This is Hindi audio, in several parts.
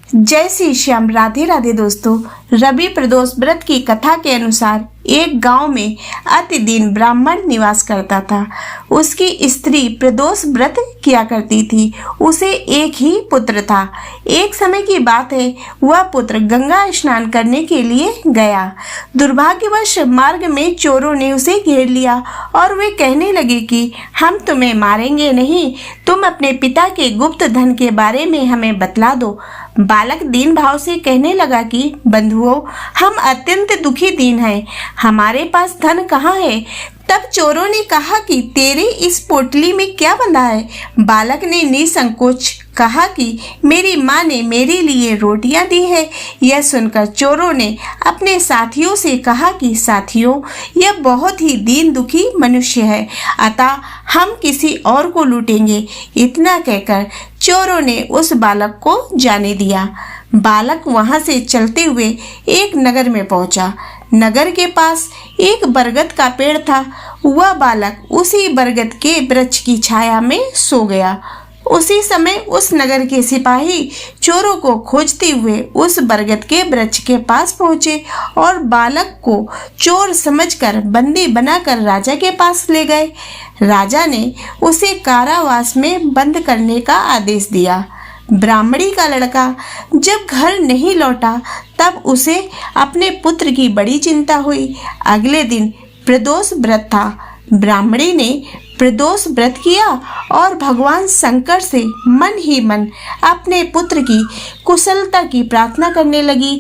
जय श्री श्याम। राधे राधे दोस्तों। रवि प्रदोष व्रत की कथा के अनुसार एक गांव में अति दीन ब्राह्मण निवास करता था। उसकी स्त्री प्रदोष व्रत किया करती थी। उसे एक ही पुत्र था। एक समय की बात है, वह पुत्र गंगा स्नान करने के लिए गया। दुर्भाग्यवश मार्ग में चोरों ने उसे घेर लिया और वे कहने लगे कि हम तुम्हें मारेंगे नहीं, तुम अपने पिता के गुप्त धन के बारे में हमें बतला दो। बालक दीन भाव से कहने लगा कि बंधुओं, हम अत्यंत दुखी दीन हैं, हमारे पास धन कहाँ है। तब चोरों ने कहा कि तेरे इस पोटली में क्या बंधा है। बालक ने निसंकोच कहा कि मेरी माँ ने मेरे लिए रोटियां दी है। यह सुनकर चोरों ने अपने साथियों से कहा कि साथियों, यह बहुत ही दीन दुखी मनुष्य है, अतः हम किसी और को लूटेंगे। इतना कहकर चोरों ने उस बालक को जाने दिया। बालक वहां से चलते हुए एक नगर में पहुंचा। नगर के पास एक बरगद का पेड़ था। वह बालक उसी बरगद के वृक्ष की छाया में सो गया। उसी समय उस नगर के सिपाही चोरों को खोजते हुए उस बरगद के वृक्ष के पास पहुंचे और बालक को चोर समझकर बंदी बनाकर राजा के पास ले गए। राजा ने उसे कारावास में बंद करने का आदेश दिया। ब्राह्मणी का लड़का जब घर नहीं लौटा तब उसे अपने पुत्र की बड़ी चिंता हुई। अगले दिन प्रदोष व्रत था। ब्राह्मणी ने प्रदोष व्रत किया और भगवान शंकर से मन ही मन अपने पुत्र की कुशलता की प्रार्थना करने लगी।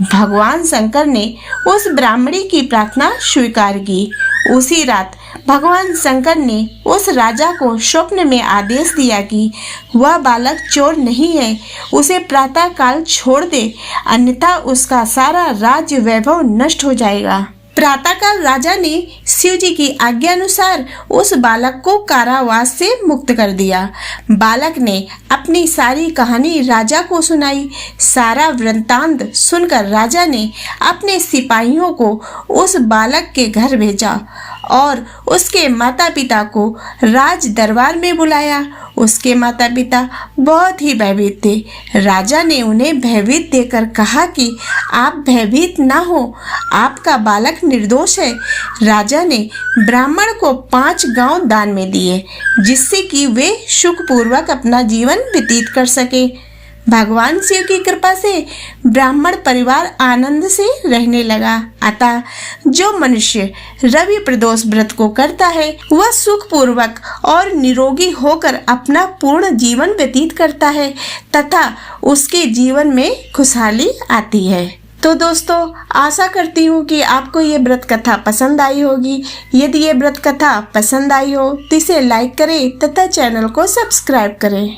भगवान शंकर ने उस ब्राह्मणी की प्रार्थना स्वीकार की। उसी रात भगवान शंकर ने उस राजा को स्वप्न में आदेश दिया कि वह बालक चोर नहीं है, उसे प्रातः काल छोड़ दे, अन्यथा उसका सारा राज्य वैभव नष्ट हो जाएगा। प्रातःकाल राजा ने शिव जी की आज्ञा अनुसार उस बालक को कारावास से मुक्त कर दिया। बालक ने अपनी सारी कहानी राजा को सुनाई। सारा वृत्तांत सुनकर राजा ने अपने सिपाहियों को उस बालक के घर भेजा और उसके माता पिता को राज दरबार में बुलाया। उसके माता पिता बहुत ही भयभीत थे। राजा ने उन्हें भयभीत देकर कहा कि आप भयभीत ना हो, आपका बालक निर्दोष है। राजा ने ब्राह्मण को 5 गांव दान में दिए, जिससे कि वे सुखपूर्वक अपना जीवन व्यतीत कर सके। भगवान शिव की कृपा से ब्राह्मण परिवार आनंद से रहने लगा। अतः जो मनुष्य रवि प्रदोष व्रत को करता है वह सुखपूर्वक और निरोगी होकर अपना पूर्ण जीवन व्यतीत करता है तथा उसके जीवन में खुशहाली आती है। तो दोस्तों, आशा करती हूँ कि आपको ये व्रत कथा पसंद आई होगी। यदि ये व्रत कथा पसंद आई हो तो इसे लाइक करें तथा चैनल को सब्सक्राइब करें।